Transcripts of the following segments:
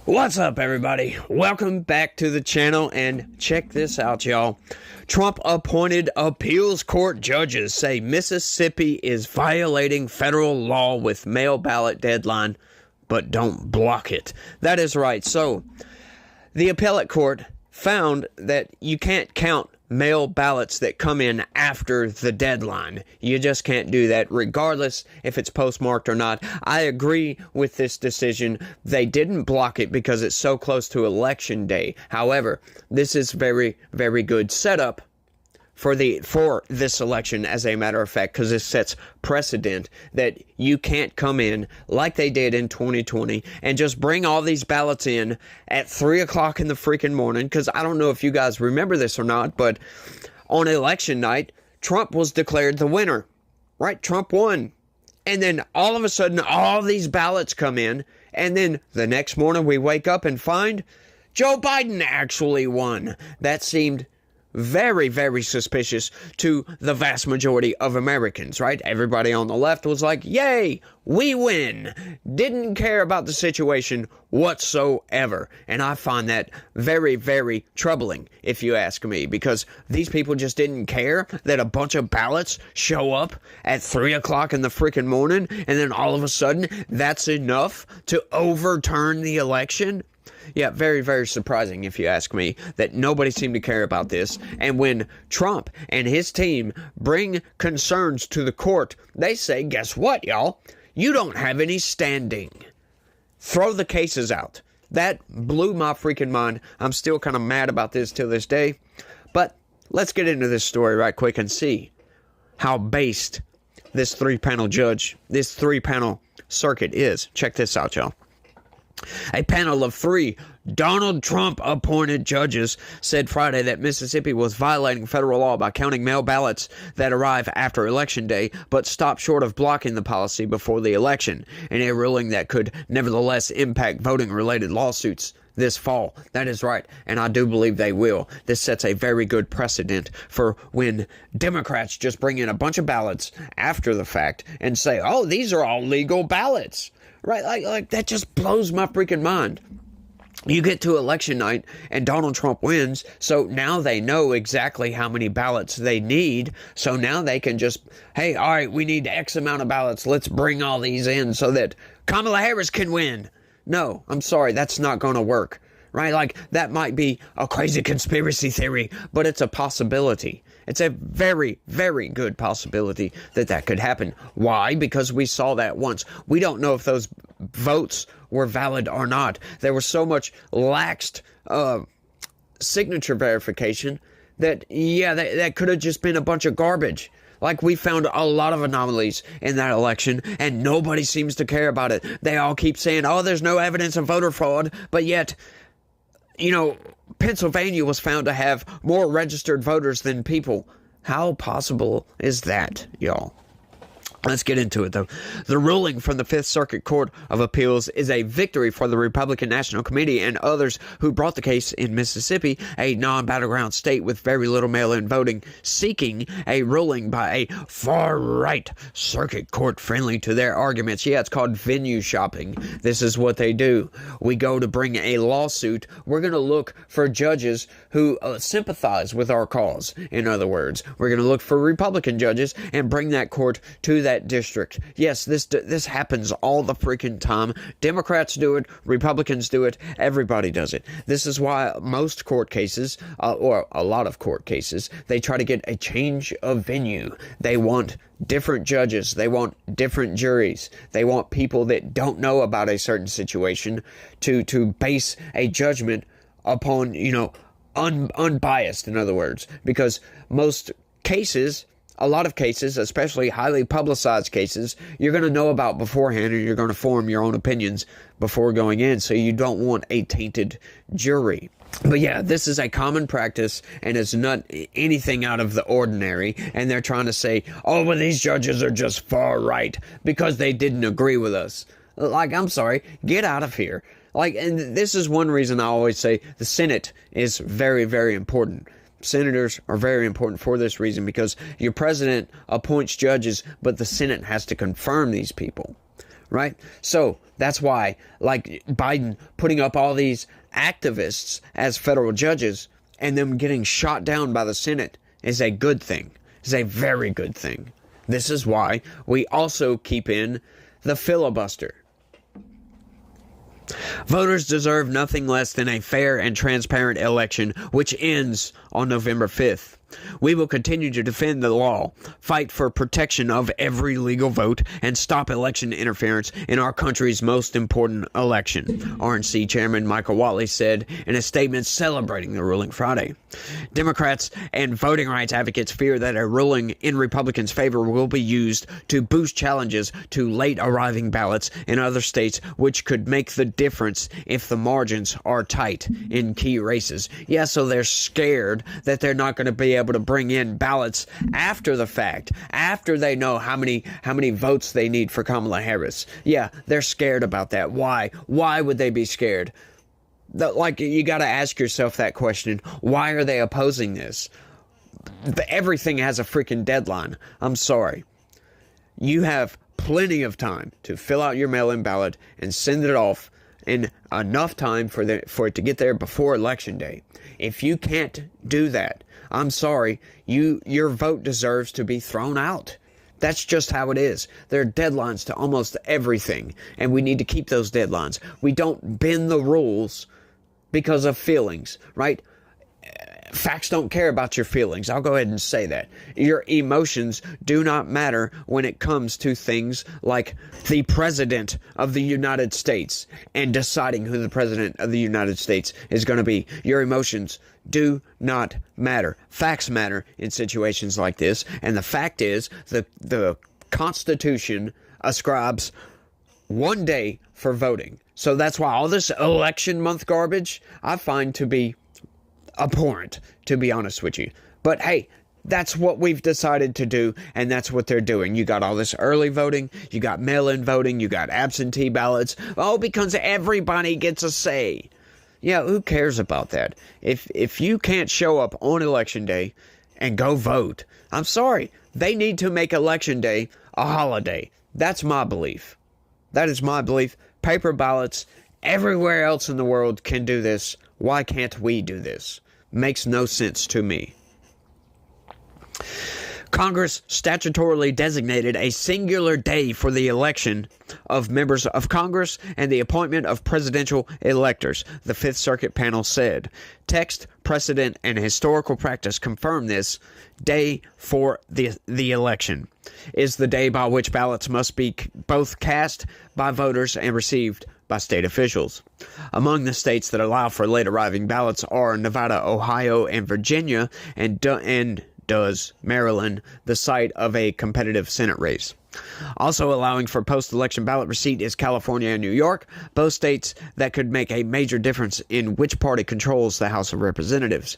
What's up, everybody? Welcome back to the channel, and check this out, y'all. Trump-appointed appeals court judges say Mississippi is violating federal law with mail ballot deadline, but don't block it. That is right. So, the appellate court found that you can't count mail ballots that come in after the deadline. You just can't do that, regardless if it's postmarked or not. I agree with this decision. They didn't block it because it's so close to Election Day. However, this is very, very good setup for this election, as a matter of fact, because this sets precedent that you can't come in like they did in 2020 and just bring all these ballots in at 3 o'clock in the freaking morning. Because I don't know if you guys remember this or not, but on election night, Trump was declared the winner, right? Trump won. And then all of a sudden, all these ballots come in, and then the next morning we wake up and find Joe Biden actually won. That seemed very, very suspicious to the vast majority of Americans, right? Everybody on the left was like, yay, we win. Didn't care about the situation whatsoever. And I find that very, very troubling, if you ask me, because these people just didn't care that a bunch of ballots show up at 3 o'clock in the freaking morning, and then all of a sudden, that's enough to overturn the election. Yeah, very, very surprising, if you ask me, that nobody seemed to care about this. And when Trump and his team bring concerns to the court, they say, guess what, y'all? You don't have any standing. Throw the cases out. That blew my freaking mind. I'm still kind of mad about this till this day. But let's get into this story right quick and see how based this three-panel circuit is. Check this out, y'all. A panel of 3 Donald Trump-appointed judges said Friday that Mississippi was violating federal law by counting mail ballots that arrive after Election Day, but stopped short of blocking the policy before the election, in a ruling that could nevertheless impact voting-related lawsuits this fall. That is right, and I do believe they will. This sets a very good precedent for when Democrats just bring in a bunch of ballots after the fact and say, oh, these are all legal ballots. Right, like that just blows my freaking mind. You get to election night and Donald Trump wins, so now they know exactly how many ballots they need. So now they can just, hey, all right, we need X amount of ballots. Let's bring all these in so that Kamala Harris can win. No, I'm sorry, that's not going to work. Right, like that might be a crazy conspiracy theory, but it's a possibility. It's a very, very good possibility that that could happen. Why? Because we saw that once. We don't know if those votes were valid or not. There was so much laxed signature verification that, yeah, that could have just been a bunch of garbage. Like, we found a lot of anomalies in that election, and nobody seems to care about it. They all keep saying, oh, there's no evidence of voter fraud, but yet, you know, Pennsylvania was found to have more registered voters than people. How possible is that, y'all? Let's get into it, though. The ruling from the Fifth Circuit Court of Appeals is a victory for the Republican National Committee and others who brought the case in Mississippi, a non-battleground state with very little mail-in voting, seeking a ruling by a far-right circuit court friendly to their arguments. Yeah, it's called venue shopping. This is what they do. We go to bring a lawsuit. We're going to look for judges who sympathize with our cause. In other words, we're going to look for Republican judges and bring that court to that district. Yes, this happens all the freaking time. Democrats do it, Republicans do it, everybody does it. This is why most court cases, or a lot of court cases, they try to get a change of venue. They want different judges. They want different juries. They want people that don't know about a certain situation to base a judgment upon, you know, unbiased, in other words, because most cases, a lot of cases, especially highly publicized cases, you're going to know about beforehand, and you're going to form your own opinions before going in, so you don't want a tainted jury. But yeah, this is a common practice, and it's not anything out of the ordinary, and they're trying to say, oh, well, these judges are just far right because they didn't agree with us. Like, I'm sorry, get out of here. Like, and this is one reason I always say the Senate is very, very important. Senators are very important for this reason, because your president appoints judges, but the Senate has to confirm these people, right? So That's why, like, Biden putting up all these activists as federal judges and them getting shot down by the Senate is a good thing. It's a very good thing. This is why we also keep in the filibuster. Voters deserve nothing less than a fair and transparent election, which ends on November 5th. We will continue to defend the law, fight for protection of every legal vote, and stop election interference in our country's most important election, RNC Chairman Michael Whatley said in a statement celebrating the ruling Friday. Democrats and voting rights advocates fear that a ruling in Republicans' favor will be used to boost challenges to late arriving ballots in other states, which could make the difference if the margins are tight in key races. Yeah, so they're scared that they're not going to be able to bring in ballots after the fact, after they know how many votes they need for Kamala Harris. Yeah, they're scared about that. Why? Why would they be scared? Like, you got to ask yourself that question. Why are they opposing this? Everything has a freaking deadline. I'm sorry. You have plenty of time to fill out your mail-in ballot and send it off in enough time for it to get there before Election Day. If you can't do that, I'm sorry, your vote deserves to be thrown out. That's just how it is. There are deadlines to almost everything, and we need to keep those deadlines. We don't bend the rules because of feelings, right? Facts don't care about your feelings. I'll go ahead and say that. Your emotions do not matter when it comes to things like the President of the United States and deciding who the President of the United States is going to be. Your emotions do not matter. Facts matter in situations like this. And the fact is, the Constitution ascribes one day for voting. So that's why all this election month garbage I find to be abhorrent, to be honest with you. But hey, that's what we've decided to do, and that's what they're doing. You got all this early voting, you got mail-in voting, you got absentee ballots. Oh, because everybody gets a say. Yeah, who cares about that? If you can't show up on Election Day and go vote, I'm sorry. They need to make Election Day a holiday. That's my belief. That is my belief. Paper ballots, everywhere else in the world can do this. Why can't we do this? Makes no sense to me. Congress statutorily designated a singular day for the election of members of Congress and the appointment of presidential electors, the Fifth Circuit panel said. Text, precedent, and historical practice confirm this day for the election is the day by which ballots must be both cast by voters and received by state officials. Among the states that allow for late arriving ballots are Nevada, Ohio, and Virginia, and does Maryland, the site of a competitive Senate race. Also allowing for post-election ballot receipt is California and New York, both states that could make a major difference in which party controls the House of Representatives.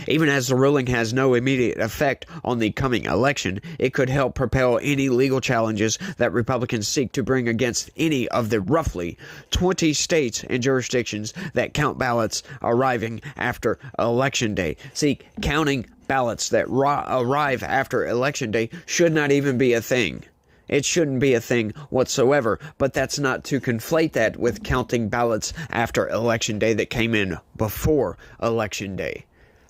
Even as the ruling has no immediate effect on the coming election, it could help propel any legal challenges that Republicans seek to bring against any of the roughly 20 states and jurisdictions that count ballots arriving after Election Day. See, counting ballots that arrive after Election Day should not even be a thing. It shouldn't be a thing whatsoever, but that's not to conflate that with counting ballots after Election Day that came in before Election Day.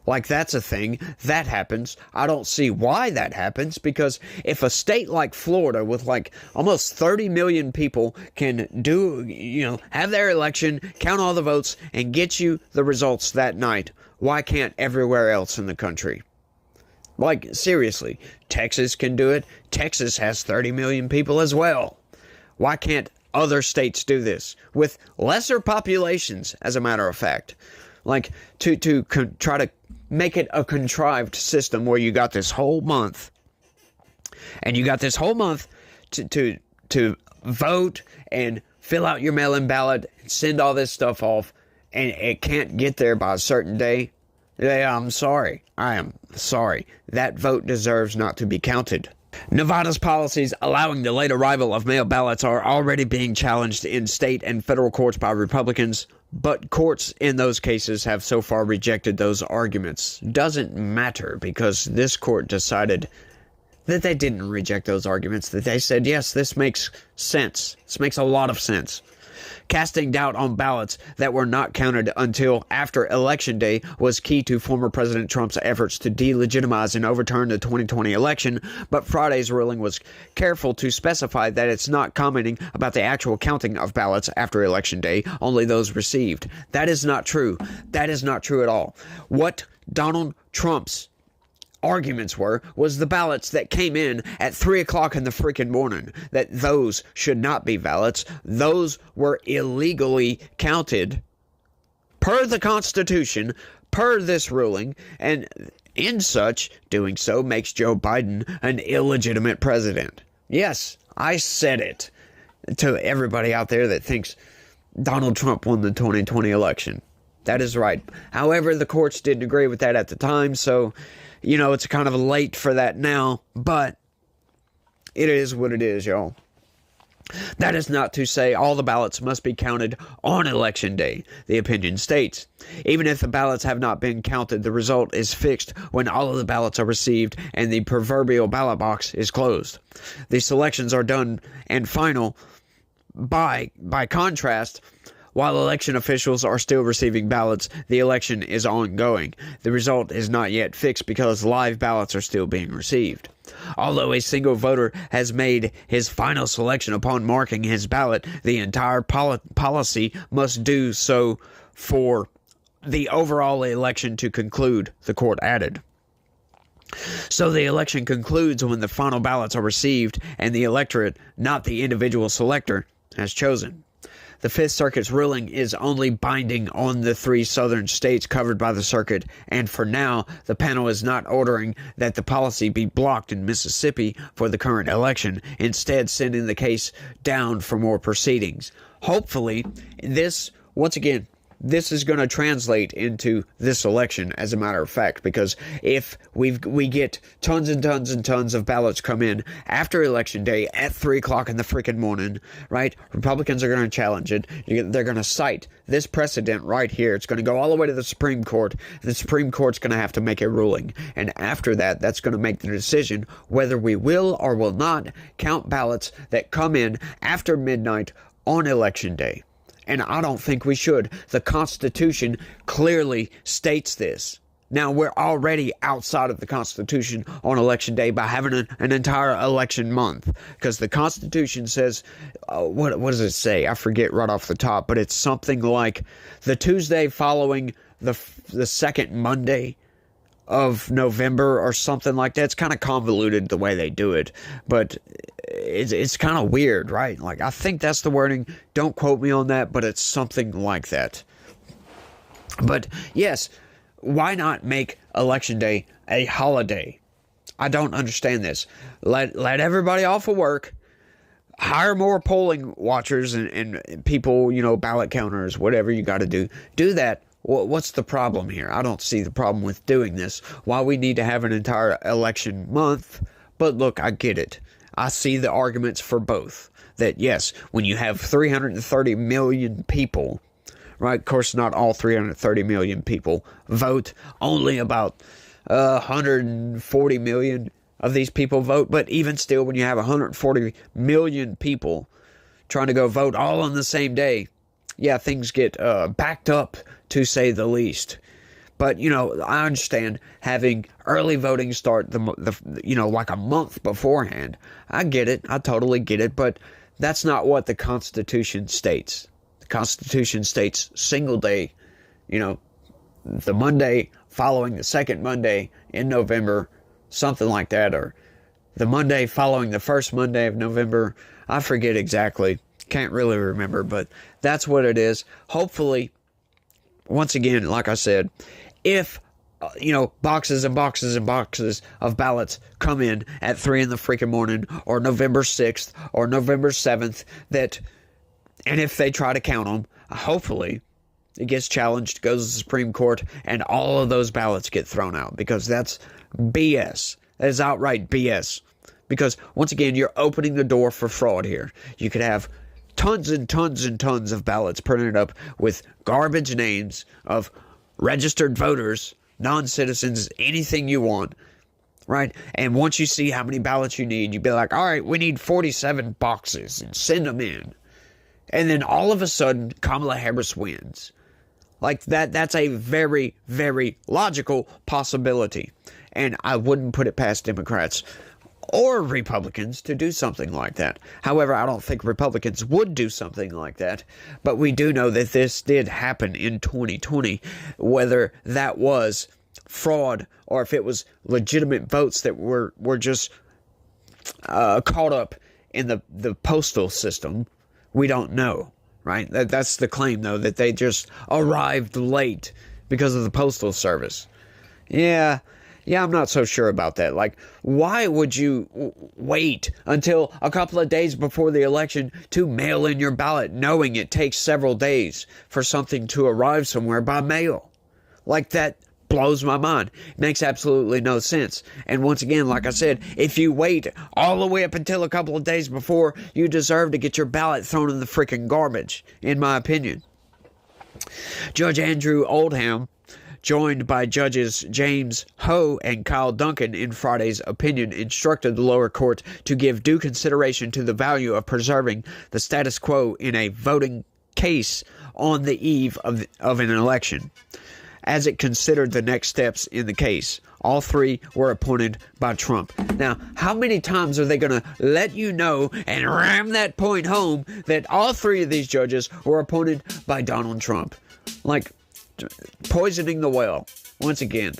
Like, that's a thing. That happens. I don't see why that happens, because if a state like Florida with like almost 30 million people can have their election, count all the votes, and get you the results that night, why can't everywhere else in the country? Like, seriously, Texas can do it. Texas has 30 million people as well. Why can't other states do this with lesser populations, as a matter of fact? Like, to try to make it a contrived system where you got this whole month, and you got this whole month to vote and fill out your mail-in ballot and send all this stuff off, and it can't get there by a certain day. Yeah, I'm sorry. I am sorry. That vote deserves not to be counted. Nevada's policies allowing the late arrival of mail ballots are already being challenged in state and federal courts by Republicans, but courts in those cases have so far rejected those arguments. Doesn't matter, because this court decided that they didn't reject those arguments, that they said, yes, this makes sense. This makes a lot of sense. Casting doubt on ballots that were not counted until after Election Day was key to former President Trump's efforts to delegitimize and overturn the 2020 election, but Friday's ruling was careful to specify that it's not commenting about the actual counting of ballots after Election Day, only those received. That is not true. That is not true at all. What Donald Trump's arguments was the ballots that came in at 3 o'clock in the freaking morning, that those should not be ballots. Those were illegally counted per the Constitution, per this ruling, and in such doing so makes Joe Biden an illegitimate president. Yes, I said it to everybody out there that thinks Donald Trump won the 2020 election. That is right. However, the courts didn't agree with that at the time, so it's kind of late for that now, but it is what it is, y'all. That is not to say all the ballots must be counted on Election Day, the opinion states. Even if the ballots have not been counted, the result is fixed when all of the ballots are received and the proverbial ballot box is closed. The selections are done and final. By contrast, while election officials are still receiving ballots, the election is ongoing. The result is not yet fixed because live ballots are still being received. Although a single voter has made his final selection upon marking his ballot, the entire policy must do so for the overall election to conclude, the court added. So the election concludes when the final ballots are received and the electorate, not the individual selector, has chosen. The Fifth Circuit's ruling is only binding on the 3 southern states covered by the circuit, and for now, the panel is not ordering that the policy be blocked in Mississippi for the current election, instead sending the case down for more proceedings. Hopefully, once again, this is going to translate into this election, as a matter of fact, because if we get tons and tons and tons of ballots come in after Election Day at 3 o'clock in the freaking morning, right? Republicans are going to challenge it. They're going to cite this precedent right here. It's going to go all the way to the Supreme Court. The Supreme Court's going to have to make a ruling. And after that, that's going to make the decision whether we will or will not count ballots that come in after midnight on Election Day. And I don't think we should. The Constitution clearly states this. Now, we're already outside of the Constitution on Election Day by having an entire election month. Because the Constitution says, what does it say? I forget right off the top, but it's something like the Tuesday following the second Monday of November or something like that. It's kind of convoluted the way they do it, but it's kind of weird, right? Like, I think that's the wording. Don't quote me on that, but it's something like that. But yes, why not make Election Day a holiday? I don't understand this. Let everybody off of work. Hire more polling watchers and people, ballot counters, whatever you got to do. Do that. What's the problem here? I don't see the problem with doing this. Why we need to have an entire election month. But look, I get it. I see the arguments for both. That yes, when you have 330 million people, right? Of course, not all 330 million people vote. Only about 140 million of these people vote. But even still, when you have 140 million people trying to go vote all on the same day, yeah, things get backed up, to say the least. But, I understand having early voting start like a month beforehand. I get it. I totally get it. But that's not what the Constitution states. The Constitution states single day, the Monday following the second Monday in November, something like that, or the Monday following the first Monday of November. I forget exactly. Can't really remember, but that's what it is. Hopefully, once again, like I said, if boxes and boxes and boxes of ballots come in at 3 in the freaking morning, or November 6th, or November 7th, and if they try to count them, hopefully it gets challenged, goes to the Supreme Court, and all of those ballots get thrown out, because that's BS. That is outright BS. Because, once again, you're opening the door for fraud here. You could have tons and tons and tons of ballots printed up with garbage names of registered voters, non-citizens, anything you want, right? And once you see how many ballots you need, you'd be like, all right, we need 47 boxes, and send them in. And then all of a sudden, Kamala Harris wins. Like that's a very, very logical possibility. And I wouldn't put it past Democrats or Republicans to do something like that. However, I don't think Republicans would do something like that. But we do know that this did happen in 2020, whether that was fraud or if it was legitimate votes that were just caught up in the postal system. We don't know, right? That's the claim, though, that they just arrived late because of the postal service. Yeah, I'm not so sure about that. Like, why would you wait until a couple of days before the election to mail in your ballot, knowing it takes several days for something to arrive somewhere by mail? Like, that blows my mind. It makes absolutely no sense. And once again, like I said, if you wait all the way up until a couple of days before, you deserve to get your ballot thrown in the freaking garbage, in my opinion. Judge Andrew Oldham, joined by Judges James Ho and Kyle Duncan in Friday's opinion, instructed the lower court to give due consideration to the value of preserving the status quo in a voting case on the eve of an election. As it considered the next steps in the case, all three were appointed by Trump. Now, how many times are they going to let you know and ram that point home that all three of these judges were appointed by Donald Trump? Like, poisoning the well. Once again,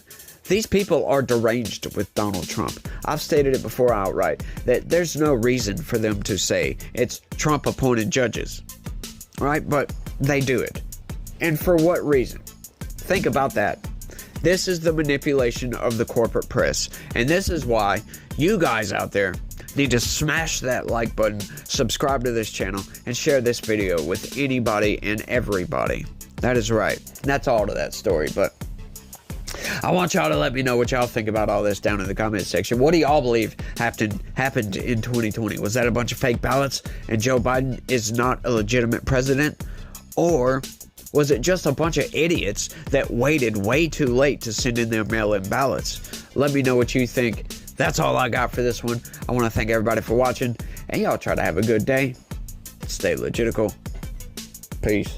these people are deranged with Donald Trump. I've stated it before outright that there's no reason for them to say it's Trump-appointed judges, right? But they do it. And for what reason? Think about that. This is the manipulation of the corporate press. And this is why you guys out there need to smash that like button, subscribe to this channel, and share this video with anybody and everybody. That is right. That's all to that story. But I want y'all to let me know what y'all think about all this down in the comment section. What do y'all believe happened in 2020? Was that a bunch of fake ballots and Joe Biden is not a legitimate president? Or was it just a bunch of idiots that waited way too late to send in their mail-in ballots? Let me know what you think. That's all I got for this one. I want to thank everybody for watching, and y'all try to have a good day. Stay legitical. Peace.